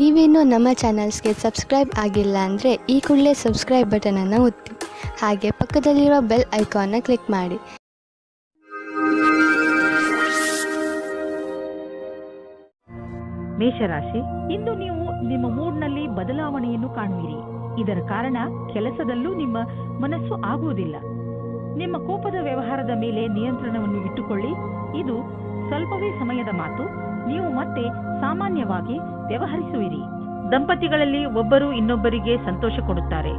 ನೀವೇನೂ ನಮ್ಮ ಚಾನಲ್ಸ್ಗೆ ಸಬ್ಸ್ಕ್ರೈಬ್ ಆಗಿಲ್ಲ ಅಂದರೆ ಈ ಕೂಡಲೇ ಸಬ್ಸ್ಕ್ರೈಬ್ ಬಟನನ್ನು ಒತ್ತಿ ಹಾಗೆ ಪಕ್ಕದಲ್ಲಿರುವ ಬೆಲ್ ಐಕಾನ್ನ ಕ್ಲಿಕ್ ಮಾಡಿ. ಮೇಷರಾಶಿ, ಇಂದು ನೀವು ನಿಮ್ಮ ಮೂಡ್ನಲ್ಲಿ ಬದಲಾವಣೆಯನ್ನು ಕಾಣುವಿರಿ. ಇದರ ಕಾರಣ ಕೆಲಸದಲ್ಲೂ ನಿಮ್ಮ ಮನಸ್ಸು ಆಗುವುದಿಲ್ಲ. ನಿಮ್ಮ ಕೋಪದ ವ್ಯವಹಾರದ ಮೇಲೆ ನಿಯಂತ್ರಣವನ್ನು ಇಟ್ಟುಕೊಳ್ಳಿ. ಇದು ಸ್ವಲ್ಪವೇ ಸಮಯದ ಮಾತು. ನೀವು ಮತ್ತೆ ಸಾಮಾನ್ಯವಾಗಿ ವ್ಯವಹರಿಸುವಿರಿ. ದಂಪತಿಗಳಲ್ಲಿ ಒಬ್ಬರು ಇನ್ನೊಬ್ಬರಿಗೆ ಸಂತೋಷ ಕೊಡುತ್ತಾರೆ.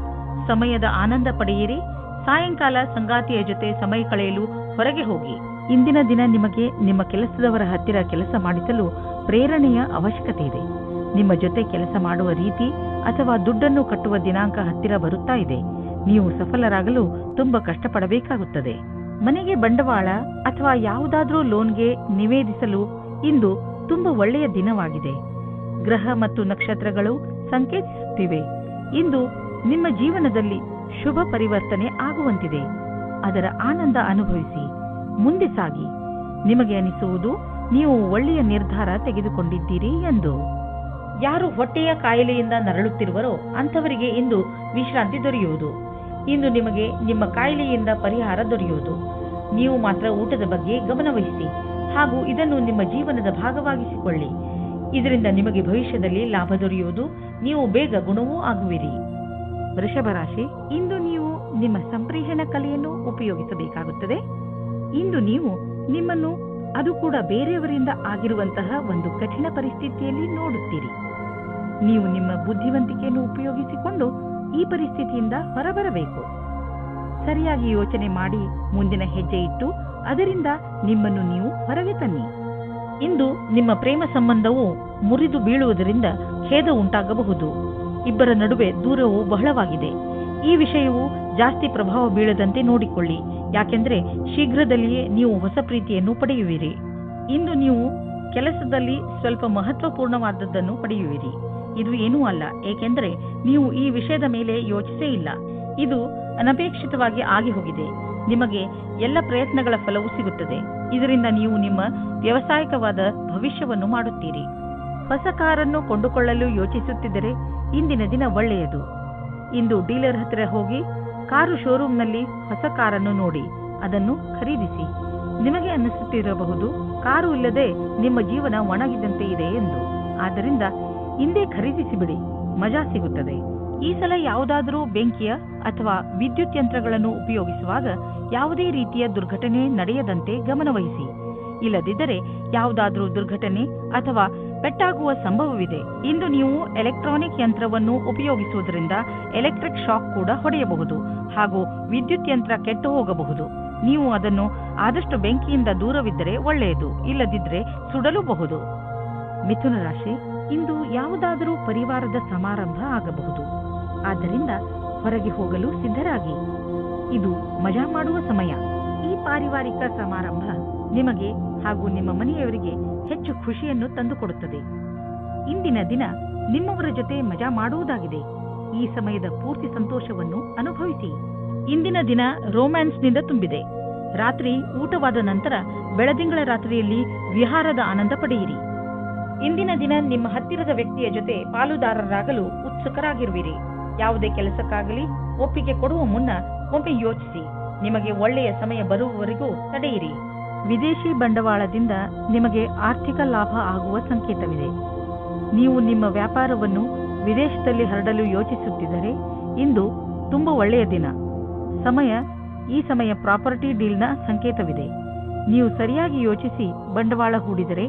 ಸಮಯದ ಆನಂದ ಪಡೆಯಿರಿ. ಸಾಯಂಕಾಲ ಸಂಗಾತಿಯ ಜೊತೆ ಸಮಯ ಕಳೆಯಲು ಹೊರಗೆ ಹೋಗಿ. ಇಂದಿನ ದಿನ ನಿಮಗೆ ನಿಮ್ಮ ಕೆಲಸದವರ ಹತ್ತಿರ ಕೆಲಸ ಮಾಡಿಸಲು ಪ್ರೇರಣೆಯ ಅವಶ್ಯಕತೆ ಇದೆ. ನಿಮ್ಮ ಜೊತೆ ಕೆಲಸ ಮಾಡುವ ರೀತಿ ಅಥವಾ ದುಡ್ಡನ್ನು ಕಟ್ಟುವ ದಿನಾಂಕ ಹತ್ತಿರ ಬರುತ್ತಾ ಇದೆ. ನೀವು ಸಫಲರಾಗಲು ತುಂಬಾ ಕಷ್ಟಪಡಬೇಕಾಗುತ್ತದೆ. ಮನೆಗೆ ಬಂಡವಾಳ ಅಥವಾ ಯಾವುದಾದ್ರೂ ಲೋನ್ಗೆ ನಿವೇದಿಸಲು ಇಂದು ತುಂಬಾ ಒಳ್ಳೆಯ ದಿನವಾಗಿದೆ. ಗ್ರಹ ಮತ್ತು ನಕ್ಷತ್ರಗಳು ಸಂಕೇತಿಸುತ್ತಿವೆ ಇಂದು ನಿಮ್ಮ ಜೀವನದಲ್ಲಿ ಶುಭ ಪರಿವರ್ತನೆ ಆಗುವಂತಿದೆ. ಅದರ ಆನಂದ ಅನುಭವಿಸಿ ಮುಂದೆ ಸಾಗಿ. ನಿಮಗೆ ಅನಿಸುವುದು ನೀವು ಒಳ್ಳೆಯ ನಿರ್ಧಾರ ತೆಗೆದುಕೊಂಡಿದ್ದೀರಿ ಎಂದು. ಯಾರು ಹೊಟ್ಟೆಯ ಕಾಯಿಲೆಯಿಂದ ನರಳುತ್ತಿರುವರೋ ಅಂಥವರಿಗೆ ಇಂದು ವಿಶ್ರಾಂತಿ ದೊರೆಯುವುದು. ಇಂದು ನಿಮಗೆ ನಿಮ್ಮ ಕಾಯಿಲೆಯಿಂದ ಪರಿಹಾರ ದೊರೆಯುವುದು. ನೀವು ಮಾತ್ರ ಊಟದ ಬಗ್ಗೆ ಗಮನವಹಿಸಿ ಹಾಗೂ ಇದನ್ನು ನಿಮ್ಮ ಜೀವನದ ಭಾಗವಾಗಿಸಿಕೊಳ್ಳಿ. ಇದರಿಂದ ನಿಮಗೆ ಭವಿಷ್ಯದಲ್ಲಿ ಲಾಭ ದೊರೆಯುವುದು. ನೀವು ಬೇಗ ಗುಣವೂ ಆಗುವಿರಿ. ವೃಷಭ ರಾಶಿ, ಇಂದು ನೀವು ನಿಮ್ಮ ಸಂಪ್ರೇಷಣ ಕಲೆಯನ್ನು ಉಪಯೋಗಿಸಬೇಕಾಗುತ್ತದೆ. ಇಂದು ನೀವು ನಿಮ್ಮನ್ನು ಅದು ಕೂಡ ಬೇರೆಯವರಿಂದ ಆಗಿರುವಂತಹ ಒಂದು ಕಠಿಣ ಪರಿಸ್ಥಿತಿಯಲ್ಲಿ ನೋಡುತ್ತೀರಿ. ನೀವು ನಿಮ್ಮ ಬುದ್ಧಿವಂತಿಕೆಯನ್ನು ಉಪಯೋಗಿಸಿಕೊಂಡು ಈ ಪರಿಸ್ಥಿತಿಯಿಂದ ಹೊರಬರಬೇಕು. ಸರಿಯಾಗಿ ಯೋಚನೆ ಮಾಡಿ ಮುಂದಿನ ಹೆಜ್ಜೆ ಇಟ್ಟು ಅದರಿಂದ ನಿಮ್ಮನ್ನು ನೀವು ಹೊರಗೆ ತನ್ನಿ. ಇಂದು ನಿಮ್ಮ ಪ್ರೇಮ ಸಂಬಂಧವು ಮುರಿದು ಬೀಳುವುದರಿಂದ ಖೇದ ಉಂಟಾಗಬಹುದು. ಇಬ್ಬರ ನಡುವೆ ದೂರವು ಬಹಳವಾಗಿದೆ. ಈ ವಿಷಯವು ಜಾಸ್ತಿ ಪ್ರಭಾವ ಬೀಳದಂತೆ ನೋಡಿಕೊಳ್ಳಿ. ಯಾಕೆಂದ್ರೆ ಶೀಘ್ರದಲ್ಲಿಯೇ ನೀವು ಹೊಸ ಪ್ರೀತಿಯನ್ನು ಪಡೆಯುವಿರಿ. ಇಂದು ನೀವು ಕೆಲಸದಲ್ಲಿ ಸ್ವಲ್ಪ ಮಹತ್ವಪೂರ್ಣವಾದದ್ದನ್ನು ಪಡೆಯುವಿರಿ. ಇದು ಏನೂ ಅಲ್ಲ, ಏಕೆಂದರೆ ನೀವು ಈ ವಿಷಯದ ಮೇಲೆ ಯೋಚಿಸೇ ಇಲ್ಲ. ಇದು ಅನಪೇಕ್ಷಿತವಾಗಿ ಆಗಿ ಹೋಗಿದೆ. ನಿಮಗೆ ಎಲ್ಲ ಪ್ರಯತ್ನಗಳ ಫಲವೂ ಸಿಗುತ್ತದೆ. ಇದರಿಂದ ನೀವು ನಿಮ್ಮ ವ್ಯವಸಾಯಿಕವಾದ ಭವಿಷ್ಯವನ್ನು ಮಾಡುತ್ತೀರಿ. ಹೊಸ ಕಾರನ್ನು ಕೊಂಡುಕೊಳ್ಳಲು ಯೋಚಿಸುತ್ತಿದ್ದರೆ ಇಂದಿನ ದಿನ ಒಳ್ಳೆಯದು. ಇಂದು ಡೀಲರ್ ಹತ್ತಿರ ಹೋಗಿ ಕಾರು ಶೋರೂಮ್ನಲ್ಲಿ ಹೊಸ ಕಾರನ್ನು ನೋಡಿ ಅದನ್ನು ಖರೀದಿಸಿ. ನಿಮಗೆ ಅನ್ನಿಸುತ್ತಿರಬಹುದು ಕಾರು ಇಲ್ಲದೆ ನಿಮ್ಮ ಜೀವನ ಒಣಗಿದಂತೆ ಇದೆ ಎಂದು. ಆದ್ದರಿಂದ ಇಂದೇ ಖರೀದಿಸಿಬಿಡಿ, ಮಜಾ ಸಿಗುತ್ತದೆ. ಈ ಸಲ ಯಾವುದಾದರೂ ಬೆಂಕಿಯ ಅಥವಾ ವಿದ್ಯುತ್ ಯಂತ್ರಗಳನ್ನು ಉಪಯೋಗಿಸುವಾಗ ಯಾವುದೇ ರೀತಿಯ ದುರ್ಘಟನೆ ನಡೆಯದಂತೆ ಗಮನವಹಿಸಿ. ಇಲ್ಲದಿದ್ದರೆ ಯಾವುದಾದರೂ ದುರ್ಘಟನೆ ಅಥವಾ ಪೆಟ್ಟಾಗುವ ಸಂಭವವಿದೆ. ಇಂದು ನೀವು ಎಲೆಕ್ಟ್ರಾನಿಕ್ ಯಂತ್ರವನ್ನು ಉಪಯೋಗಿಸುವುದರಿಂದ ಎಲೆಕ್ಟ್ರಿಕ್ ಶಾಕ್ ಕೂಡ ಹೊಡೆಯಬಹುದು ಹಾಗೂ ವಿದ್ಯುತ್ ಯಂತ್ರ ಕೆಟ್ಟು ಹೋಗಬಹುದು. ನೀವು ಅದನ್ನು ಆದಷ್ಟು ಬೆಂಕಿಯಿಂದ ದೂರವಿದ್ದರೆ ಒಳ್ಳೆಯದು, ಇಲ್ಲದಿದ್ದರೆ ಸುಡಲೂಬಹುದು. ಮಿಥುನ ರಾಶಿ, ಇಂದು ಯಾವುದಾದರೂ ಪರಿವಾರದ ಸಮಾರಂಭ ಆಗಬಹುದು. ಆದ್ದರಿಂದ ಹೊರಗೆ ಹೋಗಲು ಸಿದ್ಧರಾಗಿ. ಇದು ಮಜಾ ಮಾಡುವ ಸಮಯ. ಈ ಪಾರಿವಾರಿಕ ಸಮಾರಂಭ ನಿಮಗೆ ಹಾಗೂ ನಿಮ್ಮ ಮನೆಯವರಿಗೆ ಹೆಚ್ಚು ಖುಷಿಯನ್ನು ತಂದುಕೊಡುತ್ತದೆ. ಇಂದಿನ ದಿನ ನಿಮ್ಮವರ ಜೊತೆ ಮಜಾ ಮಾಡುವುದಾಗಿದೆ. ಈ ಸಮಯದ ಪೂರ್ತಿ ಸಂತೋಷವನ್ನು ಅನುಭವಿಸಿ. ಇಂದಿನ ದಿನ ರೋಮ್ಯಾನ್ಸ್ನಿಂದ ತುಂಬಿದೆ. ರಾತ್ರಿ ಊಟವಾದ ನಂತರ ಬೆಳದಿಂಗಳ ರಾತ್ರಿಯಲ್ಲಿ ವಿಹಾರದ ಆನಂದ ಪಡೆಯಿರಿ. ಇಂದಿನ ದಿನ ನಿಮ್ಮ ಹತ್ತಿರದ ವ್ಯಕ್ತಿಯ ಜೊತೆ ಪಾಲುದಾರರಾಗಲು ಉತ್ಸುಕರಾಗಿರುವಿರಿ. ಯಾವುದೇ ಕೆಲಸಕ್ಕಾಗಲಿ ಒಪ್ಪಿಗೆ ಕೊಡುವ ಮುನ್ನ ಒಮ್ಮೆ ಯೋಚಿಸಿ. ನಿಮಗೆ ಒಳ್ಳೆಯ ಸಮಯ ಬರುವವರೆಗೂ ತಡೆಯಿರಿ. ವಿದೇಶಿ ಬಂಡವಾಳದಿಂದ ನಿಮಗೆ ಆರ್ಥಿಕ ಲಾಭ ಆಗುವ ಸಂಕೇತವಿದೆ. ನೀವು ನಿಮ್ಮ ವ್ಯಾಪಾರವನ್ನು ವಿದೇಶದಲ್ಲಿ ಹರಡಲು ಯೋಚಿಸುತ್ತಿದ್ದರೆ ಇಂದು ತುಂಬಾ ಒಳ್ಳೆಯ ದಿನ. ಈ ಸಮಯ ಪ್ರಾಪರ್ಟಿ ಡೀಲ್ನ ಸಂಕೇತವಿದೆ. ನೀವು ಸರಿಯಾಗಿ ಯೋಚಿಸಿ ಬಂಡವಾಳ ಹೂಡಿದರೆ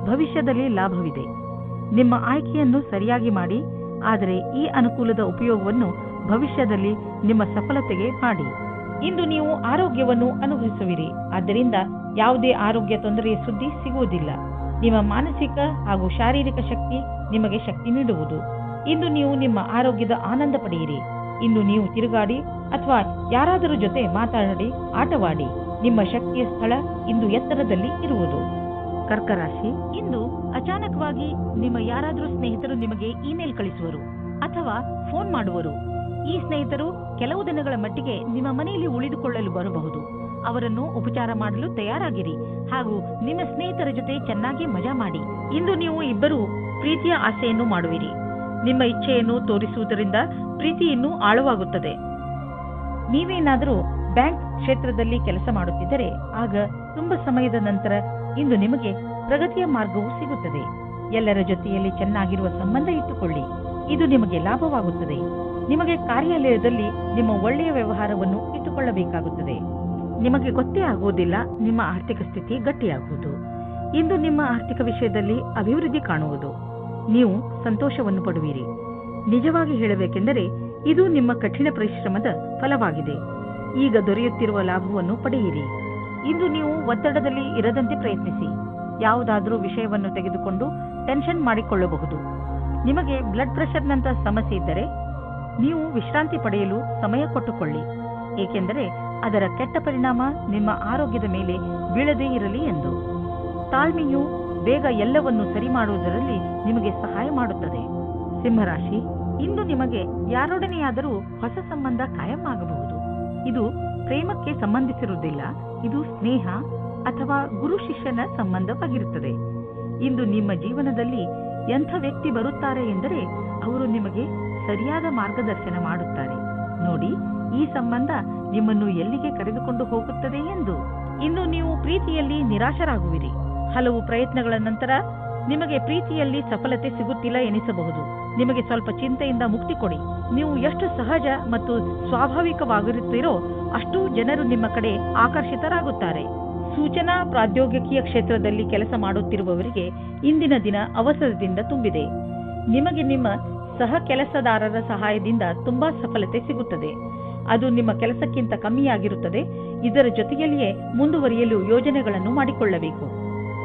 ಭವಿಷ್ಯದಲ್ಲಿ ಲಾಭವಿದೆ. ನಿಮ್ಮ ಆಯ್ಕೆಯನ್ನು ಸರಿಯಾಗಿ ಮಾಡಿ, ಆದರೆ ಈ ಅನುಕೂಲದ ಉಪಯೋಗವನ್ನು ಭವಿಷ್ಯದಲ್ಲಿ ನಿಮ್ಮ ಸಫಲತೆಗೆ ಮಾಡಿ. ಇಂದು ನೀವು ಆರೋಗ್ಯವನ್ನು ಅನುಭವಿಸುವಿರಿ. ಆದ್ದರಿಂದ ಯಾವುದೇ ಆರೋಗ್ಯ ತೊಂದರೆಯ ಸುದ್ದಿ ಸಿಗುವುದಿಲ್ಲ. ನಿಮ್ಮ ಮಾನಸಿಕ ಹಾಗೂ ಶಾರೀರಿಕ ಶಕ್ತಿ ನಿಮಗೆ ಶಕ್ತಿ ನೀಡುವುದು. ಇಂದು ನೀವು ನಿಮ್ಮ ಆರೋಗ್ಯದ ಆನಂದ ಪಡೆಯಿರಿ. ಇಂದು ನೀವು ತಿರುಗಾಡಿ ಅಥವಾ ಯಾರಾದರೂ ಜೊತೆ ಮಾತಾಡಿ ಆಟವಾಡಿ. ನಿಮ್ಮ ಶಕ್ತಿಯ ಸ್ಥಳ ಇಂದು ಎತ್ತರದಲ್ಲಿ ಇರುವುದು. ಕರ್ಕರಾಶಿ, ಇಂದು ಅಚಾನಕವಾಗಿ ನಿಮ್ಮ ಯಾರಾದರೂ ಸ್ನೇಹಿತರು ನಿಮಗೆ ಇಮೇಲ್ ಕಳಿಸುವರು ಅಥವಾ ಫೋನ್ ಮಾಡುವರು. ಈ ಸ್ನೇಹಿತರು ಕೆಲವು ದಿನಗಳ ಮಟ್ಟಿಗೆ ನಿಮ್ಮ ಮನೆಯಲ್ಲಿ ಉಳಿದುಕೊಳ್ಳಲು ಬರಬಹುದು. ಅವರನ್ನು ಉಪಚಾರ ಮಾಡಲು ತಯಾರಾಗಿರಿ ಹಾಗೂ ನಿಮ್ಮ ಸ್ನೇಹಿತರ ಜೊತೆ ಚೆನ್ನಾಗಿ ಮಜಾ ಮಾಡಿ. ಇಂದು ನೀವು ಇಬ್ಬರು ಪ್ರೀತಿಯ ಆಸೆಯನ್ನು ಮಾಡುವಿರಿ. ನಿಮ್ಮ ಇಚ್ಛೆಯನ್ನು ತೋರಿಸುವುದರಿಂದ ಪ್ರೀತಿ ಇನ್ನೂ ಆಳವಾಗುತ್ತದೆ. ನೀವೇನಾದರೂ ಬ್ಯಾಂಕ್ ಕ್ಷೇತ್ರದಲ್ಲಿ ಕೆಲಸ ಮಾಡುತ್ತಿದ್ದರೆ ಆಗ ತುಂಬಾ ಸಮಯದ ನಂತರ ಇಂದು ನಿಮಗೆ ಪ್ರಗತಿಯ ಮಾರ್ಗವು ಸಿಗುತ್ತದೆ. ಎಲ್ಲರ ಜೊತೆಯಲ್ಲಿ ಚೆನ್ನಾಗಿರುವ ಸಂಬಂಧ ಇಟ್ಟುಕೊಳ್ಳಿ, ಇದು ನಿಮಗೆ ಲಾಭವಾಗುತ್ತದೆ. ನಿಮಗೆ ಕಾರ್ಯಾಲಯದಲ್ಲಿ ನಿಮ್ಮ ಒಳ್ಳೆಯ ವ್ಯವಹಾರವನ್ನು ಇಟ್ಟುಕೊಳ್ಳಬೇಕಾಗುತ್ತದೆ. ನಿಮಗೆ ಗೊತ್ತೇ ಆಗುವುದಿಲ್ಲ ನಿಮ್ಮ ಆರ್ಥಿಕ ಸ್ಥಿತಿ ಗಟ್ಟಿಯಾಗುವುದು. ಇಂದು ನಿಮ್ಮ ಆರ್ಥಿಕ ವಿಷಯದಲ್ಲಿ ಅಭಿವೃದ್ಧಿ ಕಾಣುವುದು. ನೀವು ಸಂತೋಷವನ್ನು ಪಡುವಿರಿ. ನಿಜವಾಗಿ ಹೇಳಬೇಕೆಂದರೆ ಇದು ನಿಮ್ಮ ಕಠಿಣ ಪರಿಶ್ರಮದ ಫಲವಾಗಿದೆ. ಈಗ ದೊರೆಯುತ್ತಿರುವ ಲಾಭವನ್ನು ಪಡೆಯಿರಿ. ಇಂದು ನೀವು ಒತ್ತಡದಲ್ಲಿ ಇರದಂತೆ ಪ್ರಯತ್ನಿಸಿ. ಯಾವುದಾದರೂ ವಿಷಯವನ್ನು ತೆಗೆದುಕೊಂಡು ಟೆನ್ಷನ್ ಮಾಡಿಕೊಳ್ಳಬಹುದು. ನಿಮಗೆ ಬ್ಲಡ್ ಪ್ರೆಷರ್ನಂತ ಸಮಸ್ಯೆ ಇದ್ದರೆ ನೀವು ವಿಶ್ರಾಂತಿ ಪಡೆಯಲು ಸಮಯ ಕೊಟ್ಟುಕೊಳ್ಳಿ, ಏಕೆಂದರೆ ಅದರ ಕೆಟ್ಟ ಪರಿಣಾಮ ನಿಮ್ಮ ಆರೋಗ್ಯದ ಮೇಲೆ ಬೀಳದೇ ಇರಲಿ ಎಂದು. ತಾಳ್ಮೆಯು ಬೇಗ ಎಲ್ಲವನ್ನು ಸರಿ ಮಾಡುವುದರಲ್ಲಿ ನಿಮಗೆ ಸಹಾಯ ಮಾಡುತ್ತದೆ. ಸಿಂಹರಾಶಿ, ಇಂದು ನಿಮಗೆ ಯಾರೊಡನೆಯಾದರೂ ಹೊಸ ಸಂಬಂಧ ಕಾಯಂ ಆಗಬಹುದು. ಇದು ಪ್ರೇಮಕ್ಕೆ ಸಂಬಂಧಿಸಿರುವುದಿಲ್ಲ, ಇದು ಸ್ನೇಹ ಅಥವಾ ಗುರು ಶಿಷ್ಯನ ಸಂಬಂಧವಾಗಿರುತ್ತದೆ. ಇಂದು ನಿಮ್ಮ ಜೀವನದಲ್ಲಿ ಎಂಥ ವ್ಯಕ್ತಿ ಬರುತ್ತಾರೆ ಎಂದರೆ ಅವರು ನಿಮಗೆ ಸರಿಯಾದ ಮಾರ್ಗದರ್ಶನ ಮಾಡುತ್ತಾರೆ. ನೋಡಿ, ಈ ಸಂಬಂಧ ನಿಮ್ಮನ್ನು ಎಲ್ಲಿಗೆ ಕರೆದುಕೊಂಡು ಹೋಗುತ್ತದೆ ಎಂದು. ಇಂದು ನೀವು ಪ್ರೀತಿಯಲ್ಲಿ ನಿರಾಶರಾಗುವಿರಿ. ಹಲವು ಪ್ರಯತ್ನಗಳ ನಂತರ ನಿಮಗೆ ಪ್ರೀತಿಯಲ್ಲಿ ಸಫಲತೆ ಸಿಗುತ್ತಿಲ್ಲ ಎನಿಸಬಹುದು. ನಿಮಗೆ ಸ್ವಲ್ಪ ಚಿಂತೆಯಿಂದ ಮುಕ್ತಿ ಕೊಡಿ. ನೀವು ಎಷ್ಟು ಸಹಜ ಮತ್ತು ಸ್ವಾಭಾವಿಕವಾಗಿರುತ್ತೀರೋ ಅಷ್ಟು ಜನರು ನಿಮ್ಮ ಕಡೆ ಆಕರ್ಷಿತರಾಗುತ್ತಾರೆ. ಸೂಚನಾ ಪ್ರೌದ್ಯೋಗಿಕಿಯ ಕ್ಷೇತ್ರದಲ್ಲಿ ಕೆಲಸ ಮಾಡುತ್ತಿರುವವರಿಗೆ ಇಂದಿನ ದಿನ ಅವಸರದಿಂದ ತುಂಬಿದೆ. ನಿಮಗೆ ನಿಮ್ಮ ಸಹ ಕೆಲಸದಾರರ ಸಹಾಯದಿಂದ ತುಂಬಾ ಸಫಲತೆ ಸಿಗುತ್ತದೆ. ಅದು ನಿಮ್ಮ ಕೆಲಸಕ್ಕಿಂತ ಕಮ್ಮಿಯಾಗಿರುತ್ತದೆ. ಇದರ ಜೊತೆಯಲ್ಲಿಯೇ ಮುಂದುವರಿಯಲು ಯೋಜನೆಗಳನ್ನು ಮಾಡಿಕೊಳ್ಳಬೇಕು.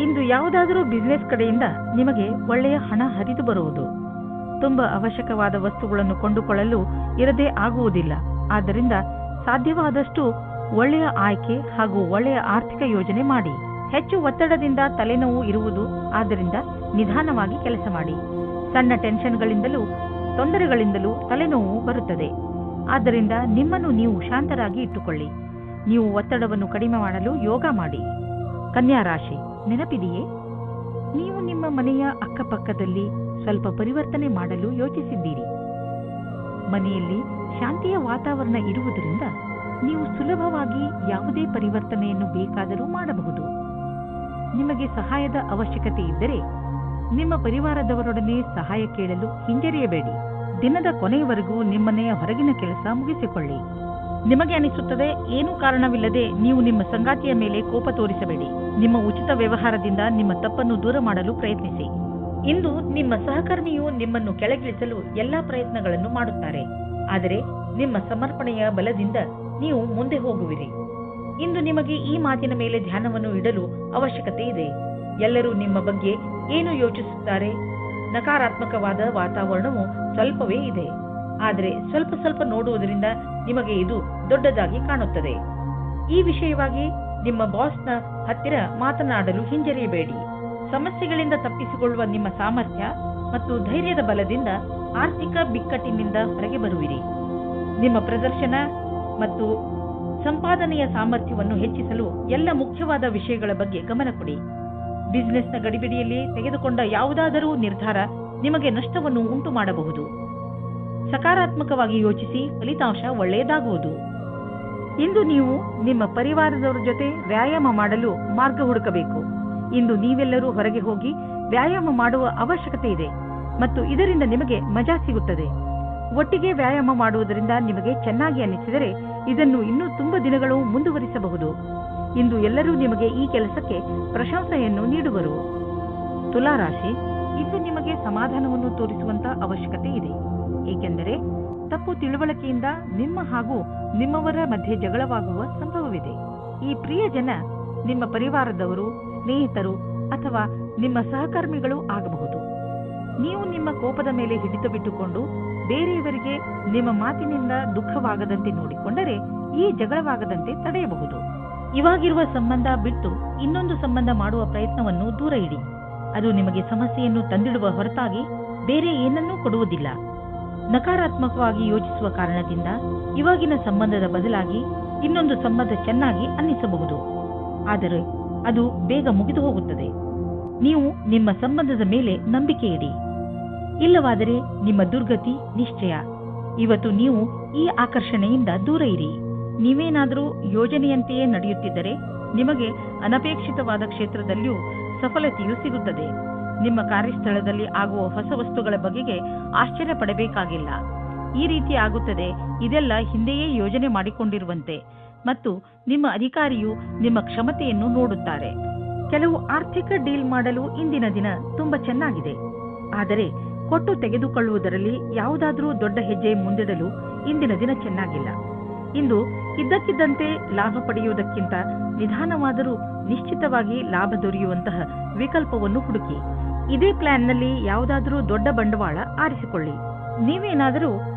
ಇಂದು ಯಾವುದಾದರೂ ಬಿಸಿನೆಸ್ ಕಡೆಯಿಂದ ನಿಮಗೆ ಒಳ್ಳೆಯ ಹಣ ಹರಿದು ಬರುವುದು. ತುಂಬಾ ಅವಶ್ಯಕವಾದ ವಸ್ತುಗಳನ್ನು ಕೊಂಡುಕೊಳ್ಳಲು ಇರದೇ ಆಗುವುದಿಲ್ಲ. ಆದ್ದರಿಂದ ಸಾಧ್ಯವಾದಷ್ಟು ಒಳ್ಳೆಯ ಆಯ್ಕೆ ಹಾಗೂ ಒಳ್ಳೆಯ ಆರ್ಥಿಕ ಯೋಜನೆ ಮಾಡಿ. ಹೆಚ್ಚು ಒತ್ತಡದಿಂದ ತಲೆನೋವು ಇರುವುದು, ಆದ್ದರಿಂದ ನಿಧಾನವಾಗಿ ಕೆಲಸ ಮಾಡಿ. ಸಣ್ಣ ಟೆನ್ಷನ್ಗಳಿಂದಲೂ ತೊಂದರೆಗಳಿಂದಲೂ ತಲೆನೋವು ಬರುತ್ತದೆ. ಆದ್ದರಿಂದ ನಿಮ್ಮನ್ನು ನೀವು ಶಾಂತರಾಗಿ ಇಟ್ಟುಕೊಳ್ಳಿ. ನೀವು ಒತ್ತಡವನ್ನು ಕಡಿಮೆ ಮಾಡಲು ಯೋಗ ಮಾಡಿ. ಕನ್ಯಾ ರಾಶಿ, ನೆನಪಿದೆಯೇ? ನೀವು ನಿಮ್ಮ ಮನೆಯ ಅಕ್ಕಪಕ್ಕದಲ್ಲಿ ಸ್ವಲ್ಪ ಪರಿವರ್ತನೆ ಮಾಡಲು ಯೋಚಿಸಿದ್ದೀರಿ. ಮನೆಯಲ್ಲಿ ಶಾಂತಿಯ ವಾತಾವರಣ ಇರುವುದರಿಂದ ನೀವು ಸುಲಭವಾಗಿ ಯಾವುದೇ ಪರಿವರ್ತನೆಯನ್ನು ಬೇಕಾದರೂ ಮಾಡಬಹುದು. ನಿಮಗೆ ಸಹಾಯದ ಅವಶ್ಯಕತೆ ಇದ್ದರೆ ನಿಮ್ಮ ಪರಿವಾರದವರೊಡನೆ ಸಹಾಯ ಕೇಳಲು ಹಿಂಜರಿಯಬೇಡಿ. ದಿನದ ಕೊನೆಯವರೆಗೂ ನಿಮ್ಮನೆಯ ಹೊರಗಿನ ಕೆಲಸ ಮುಗಿಸಿಕೊಳ್ಳಿ. ನಿಮಗೆ ಅನಿಸುತ್ತದೆ, ಏನೂ ಕಾರಣವಿಲ್ಲದೆ ನೀವು ನಿಮ್ಮ ಸಂಗಾತಿಯ ಮೇಲೆ ಕೋಪ ತೋರಿಸಬೇಡಿ. ನಿಮ್ಮ ಉಚಿತ ವ್ಯವಹಾರದಿಂದ ನಿಮ್ಮ ತಪ್ಪನ್ನು ದೂರ ಮಾಡಲು ಪ್ರಯತ್ನಿಸಿ. ಇಂದು ನಿಮ್ಮ ಸಹಕರ್ಮಿಯು ನಿಮ್ಮನ್ನು ಕೆಳಗಿಳಿಸಲು ಎಲ್ಲಾ ಪ್ರಯತ್ನಗಳನ್ನು ಮಾಡುತ್ತಾರೆ, ಆದರೆ ನಿಮ್ಮ ಸಮರ್ಪಣೆಯ ಬಲದಿಂದ ನೀವು ಮುಂದೆ ಹೋಗುವಿರಿ. ಇಂದು ನಿಮಗೆ ಈ ಮಾತಿನ ಮೇಲೆ ಧ್ಯಾನವನ್ನು ಇಡಲು ಅವಶ್ಯಕತೆ ಇದೆ. ಎಲ್ಲರೂ ನಿಮ್ಮ ಬಗ್ಗೆ ಏನು ಯೋಚಿಸುತ್ತಾರೆ? ನಕಾರಾತ್ಮಕವಾದ ವಾತಾವರಣವು ಸ್ವಲ್ಪವೇ ಇದೆ, ಆದರೆ ಸ್ವಲ್ಪ ಸ್ವಲ್ಪ ನೋಡುವುದರಿಂದ ನಿಮಗೆ ಇದು ದೊಡ್ಡದಾಗಿ ಕಾಣುತ್ತದೆ. ಈ ವಿಷಯವಾಗಿ ನಿಮ್ಮ ಬಾಸ್ನ ಹತ್ತಿರ ಮಾತನಾಡಲು ಹಿಂಜರಿಯಬೇಡಿ. ಸಮಸ್ಯೆಗಳಿಂದ ತಪ್ಪಿಸಿಕೊಳ್ಳುವ ನಿಮ್ಮ ಸಾಮರ್ಥ್ಯ ಮತ್ತು ಧೈರ್ಯದ ಬಲದಿಂದ ಆರ್ಥಿಕ ಬಿಕ್ಕಟ್ಟಿನಿಂದ ಹೊರಗೆ ಬರುವಿರಿ. ನಿಮ್ಮ ಪ್ರದರ್ಶನ ಮತ್ತು ಸಂಪಾದನೆಯ ಸಾಮರ್ಥ್ಯವನ್ನು ಹೆಚ್ಚಿಸಲು ಎಲ್ಲ ಮುಖ್ಯವಾದ ವಿಷಯಗಳ ಬಗ್ಗೆ ಗಮನ ಕೊಡಿ. ಬಿಸಿನೆಸ್ನ ಗಡಿಬಿಡಿಯಲ್ಲಿ ತೆಗೆದುಕೊಂಡ ಯಾವುದಾದರೂ ನಿರ್ಧಾರ ನಿಮಗೆ ನಷ್ಟವನ್ನು ಉಂಟು ಮಾಡಬಹುದು. ಸಕಾರಾತ್ಮಕವಾಗಿ ಯೋಚಿಸಿ, ಫಲಿತಾಂಶ ಒಳ್ಳೆಯದಾಗುವುದು. ಇಂದು ನೀವು ನಿಮ್ಮ ಪರಿವಾರದವರ ಜೊತೆ ವ್ಯಾಯಾಮ ಮಾಡಲು ಮಾರ್ಗ ಹುಡುಕಬೇಕು. ಇಂದು ನೀವೆಲ್ಲರೂ ಹೊರಗೆ ಹೋಗಿ ವ್ಯಾಯಾಮ ಮಾಡುವ ಅವಶ್ಯಕತೆ ಇದೆ ಮತ್ತು ಇದರಿಂದ ನಿಮಗೆ ಮಜಾ ಸಿಗುತ್ತದೆ. ಒಟ್ಟಿಗೆ ವ್ಯಾಯಾಮ ಮಾಡುವುದರಿಂದ ನಿಮಗೆ ಚೆನ್ನಾಗಿ ಅನಿಸಿದರೆ ಇದನ್ನು ಇನ್ನೂ ತುಂಬಾ ದಿನಗಳು ಮುಂದುವರಿಸಬಹುದು. ಇಂದು ಎಲ್ಲರೂ ನಿಮಗೆ ಈ ಕೆಲಸಕ್ಕೆ ಪ್ರಶಂಸೆಯನ್ನು ನೀಡುವರು. ತುಲಾರಾಶಿ, ಇಂದು ನಿಮಗೆ ಸಮಾಧಾನವನ್ನು ತೋರಿಸುವಂತ ಅವಶ್ಯಕತೆ ಇದೆ, ಏಕೆಂದರೆ ತಪ್ಪು ತಿಳುವಳಿಕೆಯಿಂದ ನಿಮ್ಮ ಹಾಗೂ ನಿಮ್ಮವರ ಮಧ್ಯೆ ಜಗಳವಾಗುವ ಸಂಭವವಿದೆ. ಈ ಪ್ರಿಯ ಜನ ನಿಮ್ಮ ಪರಿವಾರದವರು, ಸ್ನೇಹಿತರು ಅಥವಾ ನಿಮ್ಮ ಸಹಕರ್ಮಿಗಳು ಆಗಬಹುದು. ನೀವು ನಿಮ್ಮ ಕೋಪದ ಮೇಲೆ ಹಿಡಿತ ಬಿಟ್ಟುಕೊಂಡು ಬೇರೆಯವರಿಗೆ ನಿಮ್ಮ ಮಾತಿನಿಂದ ದುಃಖವಾಗದಂತೆ ನೋಡಿಕೊಂಡರೆ ಈ ಜಗಳವಾಗದಂತೆ ತಡೆಯಬಹುದು. ಇವಾಗಿರುವ ಸಂಬಂಧ ಬಿಟ್ಟು ಇನ್ನೊಂದು ಸಂಬಂಧ ಮಾಡುವ ಪ್ರಯತ್ನವನ್ನು ದೂರ ಇಡಿ. ಅದು ನಿಮಗೆ ಸಮಸ್ಯೆಯನ್ನು ತಂದಿಡುವ ಹೊರತಾಗಿ ಬೇರೆ ಏನನ್ನೂ ಕೊಡುವುದಿಲ್ಲ. ನಕಾರಾತ್ಮಕವಾಗಿ ಯೋಚಿಸುವ ಕಾರಣದಿಂದ ಇವಾಗಿನ ಸಂಬಂಧದ ಬದಲಾಗಿ ಇನ್ನೊಂದು ಸಂಬಂಧ ಚೆನ್ನಾಗಿ ಅನ್ನಿಸಬಹುದು, ಆದರೆ ಅದು ಬೇಗ ಮುಗಿದು ಹೋಗುತ್ತದೆ. ನೀವು ನಿಮ್ಮ ಸಂಬಂಧದ ಮೇಲೆ ನಂಬಿಕೆ ಇಡಿ, ಇಲ್ಲವಾದರೆ ನಿಮ್ಮ ದುರ್ಗತಿ ನಿಶ್ಚಯ. ಇವತ್ತು ನೀವು ಈ ಆಕರ್ಷಣೆಯಿಂದ ದೂರ ಇರಿ. ನೀವೇನಾದರೂ ಯೋಜನೆಯಂತೆಯೇ ನಡೆಯುತ್ತಿದ್ದರೆ ನಿಮಗೆ ಅನಪೇಕ್ಷಿತವಾದ ಕ್ಷೇತ್ರದಲ್ಲಿಯೂ ಸಫಲತೆಯೂ ಸಿಗುತ್ತದೆ. ನಿಮ್ಮ ಕಾರ್ಯಸ್ಥಳದಲ್ಲಿ ಆಗುವ ಹೊಸ ವಸ್ತುಗಳ ಬಗೆಗೆ ಆಶ್ಚರ್ಯ ಪಡಬೇಕಾಗಿಲ್ಲ. ಈ ರೀತಿ ಆಗುತ್ತದೆ, ಇದೆಲ್ಲ ಹಿಂದೆಯೇ ಯೋಜನೆ ಮಾಡಿಕೊಂಡಿರುವಂತೆ. ಮತ್ತು ನಿಮ್ಮ ಅಧಿಕಾರಿಯು ನಿಮ್ಮ ಕ್ಷಮತೆಯನ್ನು ನೋಡುತ್ತಾರೆ. ಕೆಲವು ಆರ್ಥಿಕ ಡೀಲ್ ಮಾಡಲು ಇಂದಿನ ದಿನ ತುಂಬಾ ಚೆನ್ನಾಗಿದೆ, ಆದರೆ ಕೊಟ್ಟು ತೆಗೆದುಕೊಳ್ಳುವುದರಲ್ಲಿ ಯಾವುದಾದರೂ ದೊಡ್ಡ ಹೆಜ್ಜೆ ಮುಂದಿಡಲು ಇಂದಿನ ದಿನ ಚೆನ್ನಾಗಿಲ್ಲ. ಇಂದು ಇದ್ದಕ್ಕಿದ್ದಂತೆ ಲಾಭ ಪಡೆಯುವುದಕ್ಕಿಂತ ನಿಧಾನವಾದರೂ ನಿಶ್ಚಿತವಾಗಿ ಲಾಭ ದೊರೆಯುವಂತಹ ವಿಕಲ್ಪವನ್ನು ಹುಡುಕಿ. ಇದೇ ಪ್ಲಾನ್ನಲ್ಲಿ ಯಾವುದಾದರೂ ದೊಡ್ಡ ಬಂಡವಾಳ ಆರಿಸಿಕೊಳ್ಳಿ. ನೀವೇನಾದರೂ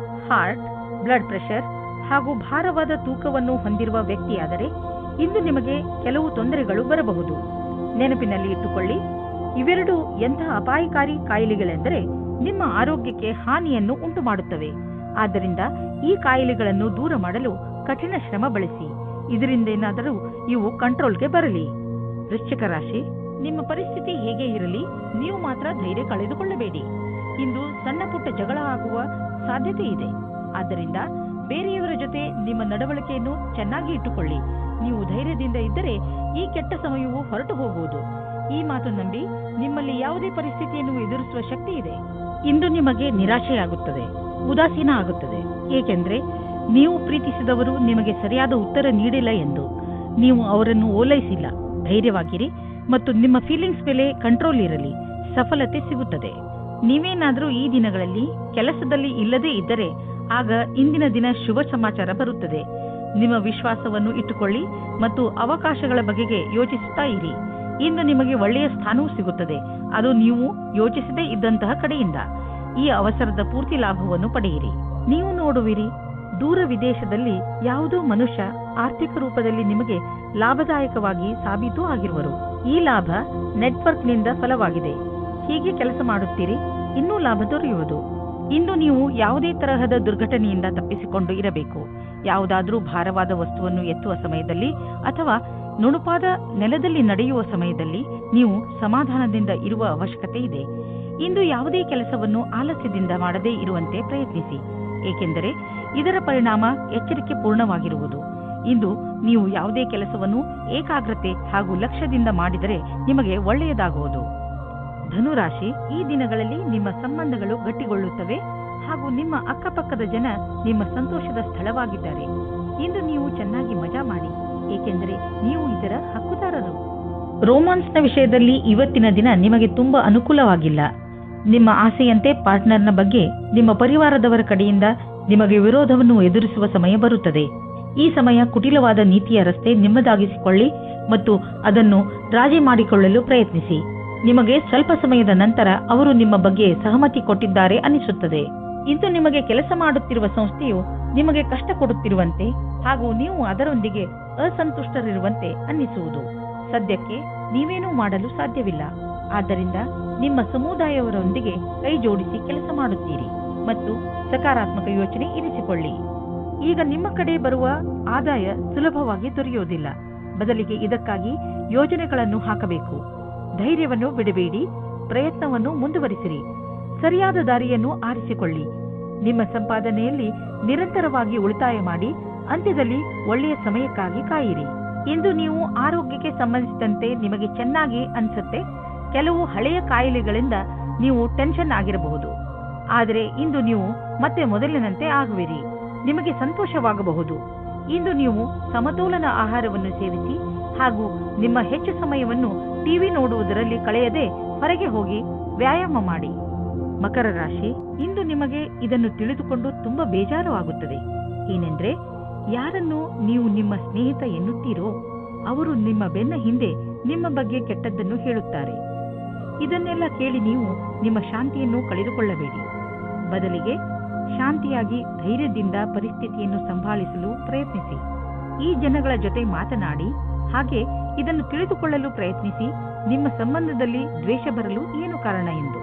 ಹಾರ್ಟ್, ಬ್ಲಡ್ ಪ್ರೆಷರ್ ಹಾಗೂ ಭಾರವಾದ ತೂಕವನ್ನು ಹೊಂದಿರುವ ವ್ಯಕ್ತಿಯಾದರೆ ಇಂದು ನಿಮಗೆ ಕೆಲವು ತೊಂದರೆಗಳು ಬರಬಹುದು. ನೆನಪಿನಲ್ಲಿ ಇಟ್ಟುಕೊಳ್ಳಿ, ಇವೆರಡು ಎಂತಹ ಅಪಾಯಕಾರಿ ಕಾಯಿಲೆಗಳೆಂದರೆ ನಿಮ್ಮ ಆರೋಗ್ಯಕ್ಕೆ ಹಾನಿಯನ್ನು ಉಂಟು ಮಾಡುತ್ತವೆ. ಆದ್ದರಿಂದ ಈ ಕಾಯಿಲೆಗಳನ್ನು ದೂರ ಮಾಡಲು ಕಠಿಣ ಶ್ರಮ ಬಳಸಿ. ಇದರಿಂದ ಏನಾದರೂ ಇವು ಕಂಟ್ರೋಲ್ಗೆ ಬರಲಿ. ವೃಶ್ಚಿಕ ರಾಶಿ, ನಿಮ್ಮ ಪರಿಸ್ಥಿತಿ ಹೇಗೆ ಇರಲಿ, ನೀವು ಮಾತ್ರ ಧೈರ್ಯ ಕಳೆದುಕೊಳ್ಳಬೇಡಿ. ಇಂದು ಸಣ್ಣ ಪುಟ್ಟ ಜಗಳ ಆಗುವ ಸಾಧ್ಯತೆ ಇದೆ. ಆದ್ದರಿಂದ ಬೇರೆಯವರ ಜೊತೆ ನಿಮ್ಮ ನಡವಳಿಕೆಯನ್ನು ಚೆನ್ನಾಗಿ ಇಟ್ಟುಕೊಳ್ಳಿ. ನೀವು ಧೈರ್ಯದಿಂದ ಇದ್ದರೆ ಈ ಕೆಟ್ಟ ಸಮಯವು ಹೊರಟು ಹೋಗುವುದು. ಈ ಮಾತು ನಂಬಿ ನಿಮ್ಮಲ್ಲಿ ಯಾವುದೇ ಪರಿಸ್ಥಿತಿಯನ್ನು ಎದುರಿಸುವ ಶಕ್ತಿ ಇದೆ. ಇಂದು ನಿಮಗೆ ನಿರಾಶೆಯಾಗುತ್ತದೆ, ಉದಾಸೀನ ಆಗುತ್ತದೆ, ಏಕೆಂದರೆ ನೀವು ಪ್ರೀತಿಸಿದವರು ನಿಮಗೆ ಸರಿಯಾದ ಉತ್ತರ ನೀಡಿಲ್ಲ ಎಂದು. ನೀವು ಅವರನ್ನು ಓಲೈಸಿಲ್ಲ. ಧೈರ್ಯವಾಗಿರಿ ಮತ್ತು ನಿಮ್ಮ ಫೀಲಿಂಗ್ಸ್ ಮೇಲೆ ಕಂಟ್ರೋಲ್ ಇರಲಿ. ಸಫಲತೆ ಸಿಗುತ್ತದೆ. ನೀವೇನಾದರೂ ಈ ದಿನಗಳಲ್ಲಿ ಕೆಲಸದಲ್ಲಿ ಇಲ್ಲದೇ ಇದ್ದರೆ ಆಗ ಇಂದಿನ ದಿನ ಶುಭ ಸಮಾಚಾರ ಬರುತ್ತದೆ. ನಿಮ್ಮ ವಿಶ್ವಾಸವನ್ನು ಇಟ್ಟುಕೊಳ್ಳಿ ಮತ್ತು ಅವಕಾಶಗಳ ಬಗೆಗೆ ಯೋಚಿಸುತ್ತಾ ಇರಿ. ಇಂದು ನಿಮಗೆ ಒಳ್ಳೆಯ ಸ್ಥಾನವೂ ಸಿಗುತ್ತದೆ, ಅದು ನೀವು ಯೋಚಿಸದೇ ಇದ್ದಂತಹ ಕಡೆಯಿಂದ. ಈ ಅವಸರದ ಪೂರ್ತಿ ಲಾಭವನ್ನು ಪಡೆಯಿರಿ. ನೀವು ನೋಡುವಿರಿ, ದೂರ ವಿದೇಶದಲ್ಲಿ ಯಾವುದೋ ಮನುಷ್ಯ ಆರ್ಥಿಕ ರೂಪದಲ್ಲಿ ನಿಮಗೆ ಲಾಭದಾಯಕವಾಗಿ ಸಾಬೀತು ಆಗಿರುವರು. ಈ ಲಾಭ ನೆಟ್ವರ್ಕ್ನಿಂದ ಫಲವಾಗಿದೆ. ಹೀಗೆ ಕೆಲಸ ಮಾಡುತ್ತೀರಿ, ಇನ್ನೂ ಲಾಭ ದೊರೆಯುವುದು. ಇಂದು ನೀವು ಯಾವುದೇ ತರಹದ ದುರ್ಘಟನೆಯಿಂದ ತಪ್ಪಿಸಿಕೊಂಡು ಇರಬೇಕು. ಯಾವುದಾದರೂ ಭಾರವಾದ ವಸ್ತುವನ್ನು ಎತ್ತುವ ಸಮಯದಲ್ಲಿ ಅಥವಾ ನುಣುಪಾದ ನೆಲದಲ್ಲಿ ನಡೆಯುವ ಸಮಯದಲ್ಲಿ ನೀವು ಸಮಾಧಾನದಿಂದ ಇರುವ ಅವಶ್ಯಕತೆ ಇದೆ. ಇಂದು ಯಾವುದೇ ಕೆಲಸವನ್ನು ಆಲಸ್ಯದಿಂದ ಮಾಡದೇ ಇರುವಂತೆ ಪ್ರಯತ್ನಿಸಿ, ಏಕೆಂದರೆ ಇದರ ಪರಿಣಾಮ ಎಚ್ಚರಿಕೆ ಪೂರ್ಣವಾಗಿರುವುದು. ಇಂದು ನೀವು ಯಾವುದೇ ಕೆಲಸವನ್ನು ಏಕಾಗ್ರತೆ ಹಾಗೂ ಲಕ್ಷ್ಯದಿಂದ ಮಾಡಿದರೆ ನಿಮಗೆ ಒಳ್ಳೆಯದಾಗುವುದು. ಧನುರಾಶಿ, ಈ ದಿನಗಳಲ್ಲಿ ನಿಮ್ಮ ಸಂಬಂಧಗಳು ಗಟ್ಟಿಗೊಳ್ಳುತ್ತವೆ ಹಾಗೂ ನಿಮ್ಮ ಅಕ್ಕಪಕ್ಕದ ಜನ ನಿಮ್ಮ ಸಂತೋಷದ ಸ್ಥಳವಾಗಿದ್ದಾರೆ. ಇಂದು ನೀವು ಚೆನ್ನಾಗಿ ಮಜಾ ಮಾಡಿ, ಏಕೆಂದರೆ ನೀವು ಇದರ ಹಕ್ಕುದಾರರು. ರೋಮಾನ್ಸ್ನ ವಿಷಯದಲ್ಲಿ ಇವತ್ತಿನ ದಿನ ನಿಮಗೆ ತುಂಬಾ ಅನುಕೂಲವಾಗಿಲ್ಲ. ನಿಮ್ಮ ಆಸೆಯಂತೆ ಪಾರ್ಟ್ನರ್ನ ಬಗ್ಗೆ ನಿಮ್ಮ ಪರಿವಾರದವರ ಕಡೆಯಿಂದ ನಿಮಗೆ ವಿರೋಧವನ್ನು ಎದುರಿಸುವ ಸಮಯ ಬರುತ್ತದೆ. ಈ ಸಮಯ ಕುಟಿಲವಾದ ನೀತಿಯ ರಸ್ತೆ ನಿಮ್ಮದಾಗಿಸಿಕೊಳ್ಳಿ ಮತ್ತು ಅದನ್ನು ರಾಜಿ ಮಾಡಿಕೊಳ್ಳಲು ಪ್ರಯತ್ನಿಸಿ. ನಿಮಗೆ ಸ್ವಲ್ಪ ಸಮಯದ ನಂತರ ಅವರು ನಿಮ್ಮ ಬಗ್ಗೆ ಸಹಮತಿ ಕೊಟ್ಟಿದ್ದಾರೆ ಅನಿಸುತ್ತದೆ. ಇಂದು ನಿಮಗೆ ಕೆಲಸ ಮಾಡುತ್ತಿರುವ ಸಂಸ್ಥೆಯು ನಿಮಗೆ ಕಷ್ಟ ಕೊಡುತ್ತಿರುವಂತೆ ಹಾಗೂ ನೀವು ಅದರೊಂದಿಗೆ ಅಸಂತುಷ್ಟರಿರುವಂತೆ ಅನ್ನಿಸುವುದು. ಸದ್ಯಕ್ಕೆ ನೀವೇನೂ ಮಾಡಲು ಸಾಧ್ಯವಿಲ್ಲ. ಆದ್ದರಿಂದ ನಿಮ್ಮ ಸಮುದಾಯವರೊಂದಿಗೆ ಕೈ ಜೋಡಿಸಿ ಕೆಲಸ ಮಾಡುತ್ತೀರಿ ಮತ್ತು ಸಕಾರಾತ್ಮಕ ಯೋಚನೆ ಇರಿಸಿಕೊಳ್ಳಿ. ಈಗ ನಿಮ್ಮ ಕಡೆ ಬರುವ ಆದಾಯ ಸುಲಭವಾಗಿ ದೊರೆಯುವುದಿಲ್ಲ. ಬದಲಿಗೆ ಇದಕ್ಕಾಗಿ ಯೋಜನೆಗಳನ್ನು ಹಾಕಬೇಕು. ಧೈರ್ಯವನ್ನು ಬಿಡಬೇಡಿ, ಪ್ರಯತ್ನವನ್ನು ಮುಂದುವರಿಸಿರಿ. ಸರಿಯಾದ ದಾರಿಯನ್ನು ಆರಿಸಿಕೊಳ್ಳಿ. ನಿಮ್ಮ ಸಂಪಾದನೆಯಲ್ಲಿ ನಿರಂತರವಾಗಿ ಉಳಿತಾಯ ಮಾಡಿ ಅಂತ್ಯದಲ್ಲಿ ಒಳ್ಳೆಯ ಸಮಯಕ್ಕಾಗಿ ಕಾಯಿರಿ. ಇಂದು ನೀವು ಆರೋಗ್ಯಕ್ಕೆ ಸಂಬಂಧಿಸಿದಂತೆ ನಿಮಗೆ ಚೆನ್ನಾಗಿ ಅನಿಸುತ್ತೆ. ಕೆಲವು ಹಳೆಯ ಕಾಯಿಲೆಗಳಿಂದ ನೀವು ಟೆನ್ಷನ್ ಆಗಿರಬಹುದು, ಆದರೆ ಇಂದು ನೀವು ಮತ್ತೆ ಮೊದಲಿನಂತೆ ಆಗುವಿರಿ. ನಿಮಗೆ ಸಂತೋಷವಾಗಬಹುದು. ಇಂದು ನೀವು ಸಮತೋಲನ ಆಹಾರವನ್ನು ಸೇವಿಸಿ ಹಾಗೂ ನಿಮ್ಮ ಹೆಚ್ಚು ಸಮಯವನ್ನು ಟಿವಿ ನೋಡುವುದರಲ್ಲಿ ಕಳೆಯದೆ ಹೊರಗೆ ಹೋಗಿ ವ್ಯಾಯಾಮ ಮಾಡಿ. ಮಕರ ರಾಶಿ, ಇಂದು ನಿಮಗೆ ಇದನ್ನು ತಿಳಿದುಕೊಂಡು ತುಂಬಾ ಬೇಜಾರು ಆಗುತ್ತದೆ. ಏನೆಂದ್ರೆ, ಯಾರನ್ನು ನೀವು ನಿಮ್ಮ ಸ್ನೇಹಿತ ಎನ್ನುತ್ತೀರೋ ಅವರು ನಿಮ್ಮ ಬೆನ್ನ ಹಿಂದೆ ನಿಮ್ಮ ಬಗ್ಗೆ ಕೆಟ್ಟದ್ದನ್ನು ಹೇಳುತ್ತಾರೆ. ಇದನ್ನೆಲ್ಲ ಕೇಳಿ ನೀವು ನಿಮ್ಮ ಶಾಂತಿಯನ್ನು ಕಳೆದುಕೊಳ್ಳಬೇಡಿ. ಬದಲಿಗೆ ಶಾಂತಿಯಾಗಿ ಧೈರ್ಯದಿಂದ ಪರಿಸ್ಥಿತಿಯನ್ನು ಸಂಭಾಳಿಸಲು ಪ್ರಯತ್ನಿಸಿ. ಈ ಜನಗಳ ಜೊತೆ ಮಾತನಾಡಿ ಹಾಗೆ ಇದನ್ನು ತಿಳಿದುಕೊಳ್ಳಲು ಪ್ರಯತ್ನಿಸಿ ನಿಮ್ಮ ಸಂಬಂಧದಲ್ಲಿ ದ್ವೇಷ ಬರಲು ಏನು ಕಾರಣ ಎಂದು.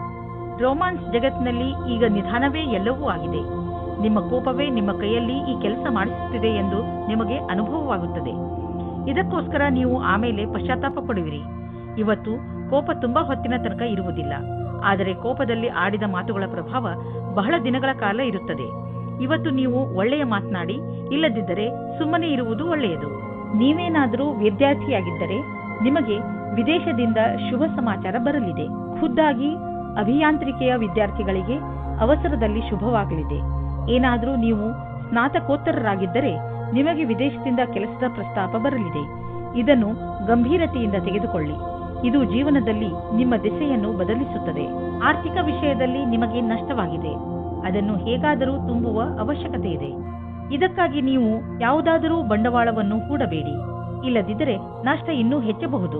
ರೋಮಾನ್ಸ್ ಜಗತ್ತಿನಲ್ಲಿ ಈಗ ನಿಧಾನವೇ ಎಲ್ಲವೂ ಆಗಿದೆ. ನಿಮ್ಮ ಕೋಪವೇ ನಿಮ್ಮ ಕೈಯಲ್ಲಿ ಈ ಕೆಲಸ ಮಾಡಿಸುತ್ತಿದೆ ಎಂದು ನಿಮಗೆ ಅನುಭವವಾಗುತ್ತದೆ. ಇದಕ್ಕೋಸ್ಕರ ನೀವು ಆಮೇಲೆ ಪಶ್ಚಾತ್ತಾಪ ಪಡುವಿರಿ. ಇವತ್ತು ಕೋಪ ತುಂಬಾ ಹೊತ್ತಿನ ತನಕ ಇರುವುದಿಲ್ಲ, ಆದರೆ ಕೋಪದಲ್ಲಿ ಆಡಿದ ಮಾತುಗಳ ಪ್ರಭಾವ ಬಹಳ ದಿನಗಳ ಕಾಲ ಇರುತ್ತದೆ. ಇವತ್ತು ನೀವು ಒಳ್ಳೆಯ ಮಾತನಾಡಿ, ಇಲ್ಲದಿದ್ದರೆ ಸುಮ್ಮನೆ ಇರುವುದು ಒಳ್ಳೆಯದು. ನೀವೇನಾದರೂ ವಿದ್ಯಾರ್ಥಿಯಾಗಿದ್ದರೆ ನಿಮಗೆ ವಿದೇಶದಿಂದ ಶುಭ ಸಮಾಚಾರ ಬರಲಿದೆ. ಖುದ್ದಾಗಿ ಅಭಿಯಾಂತ್ರಿಕೆಯ ವಿದ್ಯಾರ್ಥಿಗಳಿಗೆ ಅವಸರದಲ್ಲಿ ಶುಭವಾಗಲಿದೆ. ಏನಾದರೂ ನೀವು ಸ್ನಾತಕೋತ್ತರರಾಗಿದ್ದರೆ ನಿಮಗೆ ವಿದೇಶದಿಂದ ಕೆಲಸದ ಪ್ರಸ್ತಾಪ ಬರಲಿದೆ. ಇದನ್ನು ಗಂಭೀರತೆಯಿಂದ ತೆಗೆದುಕೊಳ್ಳಿ. ಇದು ಜೀವನದಲ್ಲಿ ನಿಮ್ಮ ದಿಸೆಯನ್ನು ಬದಲಿಸುತ್ತದೆ. ಆರ್ಥಿಕ ವಿಷಯದಲ್ಲಿ ನಿಮಗೆ ನಷ್ಟವಾಗಿದೆ, ಅದನ್ನು ಹೇಗಾದರೂ ತುಂಬುವ ಅವಶ್ಯಕತೆ ಇದೆ. ಇದಕ್ಕಾಗಿ ನೀವು ಯಾವುದಾದರೂ ಬಂಡವಾಳವನ್ನು ಹೂಡಬೇಡಿ, ಇಲ್ಲದಿದ್ದರೆ ನಷ್ಟ ಇನ್ನೂ ಹೆಚ್ಚಬಹುದು.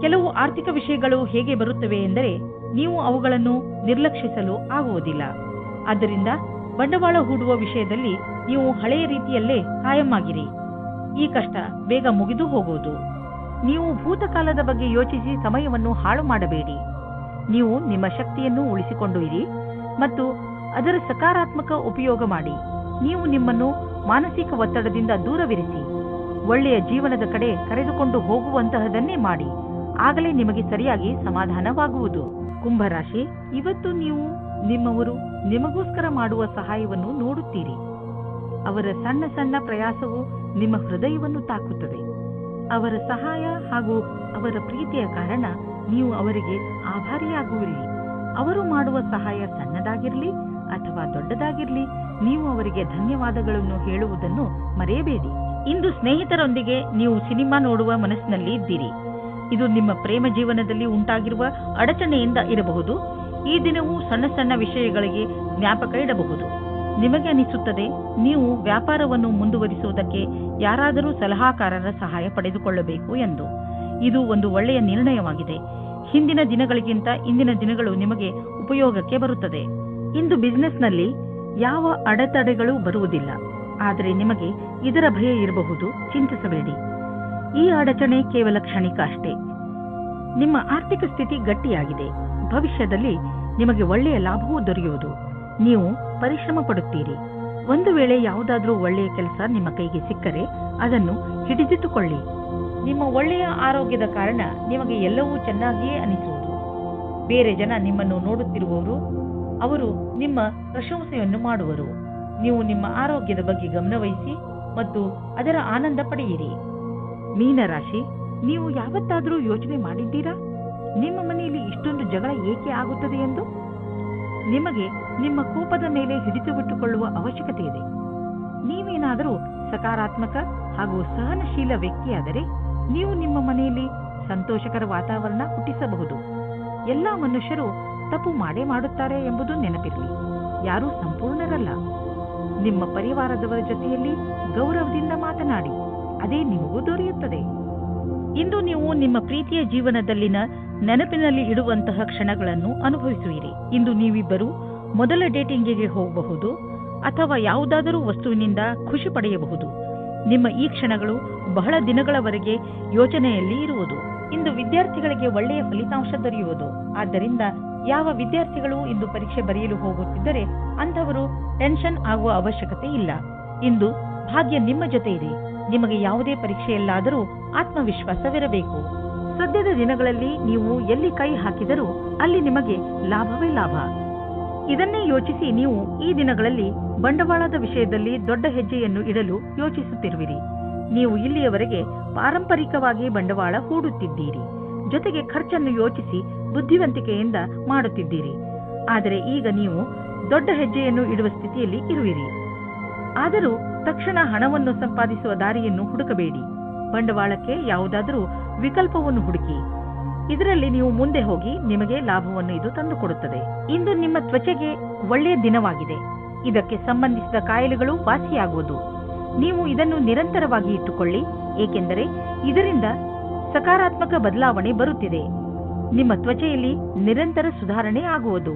ಕೆಲವು ಆರ್ಥಿಕ ವಿಷಯಗಳು ಹೇಗೆ ಬರುತ್ತವೆ ಎಂದರೆ ನೀವು ಅವುಗಳನ್ನು ನಿರ್ಲಕ್ಷಿಸಲು ಆಗುವುದಿಲ್ಲ. ಆದ್ದರಿಂದ ಬಂಡವಾಳ ಹೂಡುವ ವಿಷಯದಲ್ಲಿ ನೀವು ಹಳೆಯ ರೀತಿಯಲ್ಲೇ ಕಾಯಂ ಆಗಿರಿ. ಈ ಕಷ್ಟ ಬೇಗ ಮುಗಿದು ಹೋಗುವುದು. ನೀವು ಭೂತಕಾಲದ ಬಗ್ಗೆ ಯೋಚಿಸಿ ಸಮಯವನ್ನು ಹಾಳು ಮಾಡಬೇಡಿ. ನೀವು ನಿಮ್ಮ ಶಕ್ತಿಯನ್ನು ಉಳಿಸಿಕೊಂಡು ಇರಿ ಮತ್ತು ಅದರ ಸಕಾರಾತ್ಮಕ ಉಪಯೋಗ ಮಾಡಿ. ನೀವು ನಿಮ್ಮನ್ನು ಮಾನಸಿಕ ಒತ್ತಡದಿಂದ ದೂರವಿರಿಸಿ ಒಳ್ಳೆಯ ಜೀವನದ ಕಡೆ ಕರೆದುಕೊಂಡು ಹೋಗುವಂತಹದನ್ನೇ ಮಾಡಿ. ಆಗಲೇ ನಿಮಗೆ ಸರಿಯಾಗಿ ಸಮಾಧಾನವಾಗುವುದು. ಕುಂಭರಾಶಿ, ಇವತ್ತು ನೀವು ನಿಮ್ಮವರು ನಿಮಗೋಸ್ಕರ ಮಾಡುವ ಸಹಾಯವನ್ನು ನೋಡುತ್ತೀರಿ. ಅವರ ಸಣ್ಣ ಸಣ್ಣ ಪ್ರಯಾಸವು ನಿಮ್ಮ ಹೃದಯವನ್ನು ತಾಕುತ್ತದೆ. ಅವರ ಸಹಾಯ ಹಾಗೂ ಅವರ ಪ್ರೀತಿಯ ಕಾರಣ ನೀವು ಅವರಿಗೆ ಆಭಾರಿಯಾಗುವಿರಿ. ಅವರು ಮಾಡುವ ಸಹಾಯ ಸಣ್ಣದಾಗಿರಲಿ ಅಥವಾ ದೊಡ್ಡದಾಗಿರಲಿ, ನೀವು ಅವರಿಗೆ ಧನ್ಯವಾದಗಳನ್ನು ಹೇಳುವುದನ್ನು ಮರೆಯಬೇಡಿ. ಇಂದು ಸ್ನೇಹಿತರೊಂದಿಗೆ ನೀವು ಸಿನಿಮಾ ನೋಡುವ ಮನಸ್ಸಿನಲ್ಲಿ ಇದ್ದೀರಿ. ಇದು ನಿಮ್ಮ ಪ್ರೇಮ ಜೀವನದಲ್ಲಿ ಉಂಟಾಗಿರುವ ಅಡಚಣೆಯಿಂದ ಇರಬಹುದು. ಈ ದಿನವೂ ಸಣ್ಣ ಸಣ್ಣ ವಿಷಯಗಳಿಗೆ ಜ್ಞಾಪಕ ಇಡಬಹುದು. ನಿಮಗೆ ಅನಿಸುತ್ತದೆ ನೀವು ವ್ಯಾಪಾರವನ್ನು ಮುಂದುವರಿಸುವುದಕ್ಕೆ ಯಾರಾದರೂ ಸಲಹಾಕಾರರ ಸಹಾಯ ಪಡೆದುಕೊಳ್ಳಬೇಕು ಎಂದು. ಇದು ಒಂದು ಒಳ್ಳೆಯ ನಿರ್ಣಯವಾಗಿದೆ. ಹಿಂದಿನ ದಿನಗಳಿಗಿಂತ ಇಂದಿನ ದಿನಗಳು ನಿಮಗೆ ಉಪಯೋಗಕ್ಕೆ ಬರುತ್ತದೆ. ಇಂದು ಬಿಸಿನೆಸ್ನಲ್ಲಿ ಯಾವ ಅಡೆತಡೆಗಳು ಬರುವುದಿಲ್ಲ, ಆದರೆ ನಿಮಗೆ ಇದರ ಭಯ ಇರಬಹುದು. ಚಿಂತಿಸಬೇಡಿ, ಈ ಅಡಚಣೆ ಕೇವಲ ಕ್ಷಣಿಕ ಅಷ್ಟೇ. ನಿಮ್ಮ ಆರ್ಥಿಕ ಸ್ಥಿತಿ ಗಟ್ಟಿಯಾಗಿದೆ. ಭವಿಷ್ಯದಲ್ಲಿ ನಿಮಗೆ ಒಳ್ಳೆಯ ಲಾಭವೂ ದೊರೆಯುವುದು. ನೀವು ಪರಿಶ್ರಮ ಪಡುತ್ತೀರಿ. ಒಂದು ವೇಳೆ ಯಾವುದಾದ್ರೂ ಒಳ್ಳೆಯ ಕೆಲಸ ನಿಮ್ಮ ಕೈಗೆ ಸಿಕ್ಕರೆ ಅದನ್ನು ಹಿಡಿದಿಟ್ಟುಕೊಳ್ಳಿ. ನಿಮ್ಮ ಒಳ್ಳೆಯ ಆರೋಗ್ಯದ ಕಾರಣ ನಿಮಗೆ ಎಲ್ಲವೂ ಚೆನ್ನಾಗಿಯೇ ಅನಿಸುವುದು. ಬೇರೆ ಜನ ನಿಮ್ಮನ್ನು ನೋಡುತ್ತಿರುವವರು, ಅವರು ನಿಮ್ಮ ಪ್ರಶಂಸೆಯನ್ನು ಮಾಡುವರು. ನೀವು ನಿಮ್ಮ ಆರೋಗ್ಯದ ಬಗ್ಗೆ ಗಮನವಹಿಸಿ ಮತ್ತು ಅದರ ಆನಂದ ಪಡೆಯಿರಿ. ಮೀನರಾಶಿ, ನೀವು ಯಾವತ್ತಾದರೂ ಯೋಚನೆ ಮಾಡಿದ್ದೀರಾ ನಿಮ್ಮ ಮನೆಯಲ್ಲಿ ಇಷ್ಟೊಂದು ಜಗಳ ಏಕೆ ಆಗುತ್ತದೆ ಎಂದು? ನಿಮಗೆ ನಿಮ್ಮ ಕೋಪದ ಮೇಲೆ ಹಿಡಿತು ಬಿಟ್ಟುಕೊಳ್ಳುವ ಅವಶ್ಯಕತೆ ಇದೆ. ನೀವೇನಾದರೂ ಸಕಾರಾತ್ಮಕ ಹಾಗೂ ಸಹನಶೀಲ ವ್ಯಕ್ತಿಯಾದರೆ ನೀವು ನಿಮ್ಮ ಮನೆಯಲ್ಲಿ ಸಂತೋಷಕರ ವಾತಾವರಣ ಹುಟ್ಟಿಸಬಹುದು. ಎಲ್ಲಾ ಮನುಷ್ಯರು ತಪ್ಪು ಮಾಡೇ ಮಾಡುತ್ತಾರೆ ಎಂಬುದು ನೆನಪಿರಲಿ. ಯಾರೂ ಸಂಪೂರ್ಣರಲ್ಲ. ನಿಮ್ಮ ಪರಿವಾರದವರ ಜೊತೆಯಲ್ಲಿ ಗೌರವದಿಂದ ಮಾತನಾಡಿ, ಅದೇ ನಿಮಗೂ ದೊರೆಯುತ್ತದೆ. ಇಂದು ನೀವು ನಿಮ್ಮ ಪ್ರೀತಿಯ ಜೀವನದಲ್ಲಿನ ನೆನಪಿನಲ್ಲಿ ಇಡುವಂತಹ ಕ್ಷಣಗಳನ್ನು ಅನುಭವಿಸುವಿರಿ. ಇಂದು ನೀವಿಬ್ಬರು ಮೊದಲ ಡೇಟಿಂಗಿಗೆ ಹೋಗಬಹುದು ಅಥವಾ ಯಾವುದಾದರೂ ವಸ್ತುವಿನಿಂದ ಖುಷಿ ಪಡೆಯಬಹುದು. ನಿಮ್ಮ ಈ ಕ್ಷಣಗಳು ಬಹಳ ದಿನಗಳವರೆಗೆ ಯೋಚನೆಯಲ್ಲಿ ಇರುವುದು. ಇಂದು ವಿದ್ಯಾರ್ಥಿಗಳಿಗೆ ಒಳ್ಳೆಯ ಫಲಿತಾಂಶ ದೊರೆಯುವುದು. ಆದ್ದರಿಂದ ಯಾವ ವಿದ್ಯಾರ್ಥಿಗಳು ಇಂದು ಪರೀಕ್ಷೆ ಬರೆಯಲು ಹೋಗುತ್ತಿದ್ದರೆ ಅಂಥವರು ಟೆನ್ಷನ್ ಆಗುವ ಅವಶ್ಯಕತೆ ಇಲ್ಲ. ಇಂದು ಭಾಗ್ಯ ನಿಮ್ಮ ಜೊತೆ ಇದೆ. ನಿಮಗೆ ಯಾವುದೇ ಪರೀಕ್ಷೆಯಲ್ಲಾದರೂ ಆತ್ಮವಿಶ್ವಾಸವಿರಬೇಕು. ಸದ್ಯದ ದಿನಗಳಲ್ಲಿ ನೀವು ಎಲ್ಲಿ ಕೈ ಹಾಕಿದರೂ ಅಲ್ಲಿ ನಿಮಗೆ ಲಾಭವೇ ಲಾಭ. ಇದನ್ನೇ ಯೋಚಿಸಿ ನೀವು ಈ ದಿನಗಳಲ್ಲಿ ಬಂಡವಾಳದ ವಿಷಯದಲ್ಲಿ ದೊಡ್ಡ ಹೆಜ್ಜೆಯನ್ನು ಇಡಲು ಯೋಚಿಸುತ್ತಿರುವಿರಿ. ನೀವು ಇಲ್ಲಿಯವರೆಗೆ ಪಾರಂಪರಿಕವಾಗಿ ಬಂಡವಾಳ ಹೂಡುತ್ತಿದ್ದೀರಿ. ಜೊತೆಗೆ ಖರ್ಚನ್ನು ಯೋಚಿಸಿ ಬುದ್ಧಿವಂತಿಕೆಯಿಂದ ಮಾಡುತ್ತಿದ್ದೀರಿ. ಆದರೆ ಈಗ ನೀವು ದೊಡ್ಡ ಹೆಜ್ಜೆಯನ್ನು ಇಡುವ ಸ್ಥಿತಿಯಲ್ಲಿ ಇರುವಿರಿ. ಆದರೂ ತಕ್ಷಣ ಹಣವನ್ನು ಸಂಪಾದಿಸುವ ದಾರಿಯನ್ನು ಹುಡುಕಬೇಡಿ. ಬಂಡವಾಳಕ್ಕೆ ಯಾವುದಾದರೂ ವಿಕಲ್ಪವನ್ನು ಹುಡುಕಿ. ಇದರಲ್ಲಿ ನೀವು ಮುಂದೆ ಹೋಗಿ ನಿಮಗೆ ಲಾಭವನ್ನು ಇದು ತಂದುಕೊಡುತ್ತದೆ. ಇಂದು ನಿಮ್ಮ ತ್ವಚೆಗೆ ಒಳ್ಳೆಯ ದಿನವಾಗಿದೆ. ಇದಕ್ಕೆ ಸಂಬಂಧಿಸಿದ ಕಾಯಿಲೆಗಳು ವಾಸಿಯಾಗುವುದು. ನೀವು ಇದನ್ನು ನಿರಂತರವಾಗಿ ಇಟ್ಟುಕೊಳ್ಳಿ, ಏಕೆಂದರೆ ಇದರಿಂದ ಸಕಾರಾತ್ಮಕ ಬದಲಾವಣೆ ಬರುತ್ತಿದೆ. ನಿಮ್ಮ ತ್ವಚೆಯಲ್ಲಿ ನಿರಂತರ ಸುಧಾರಣೆ ಆಗುವುದು.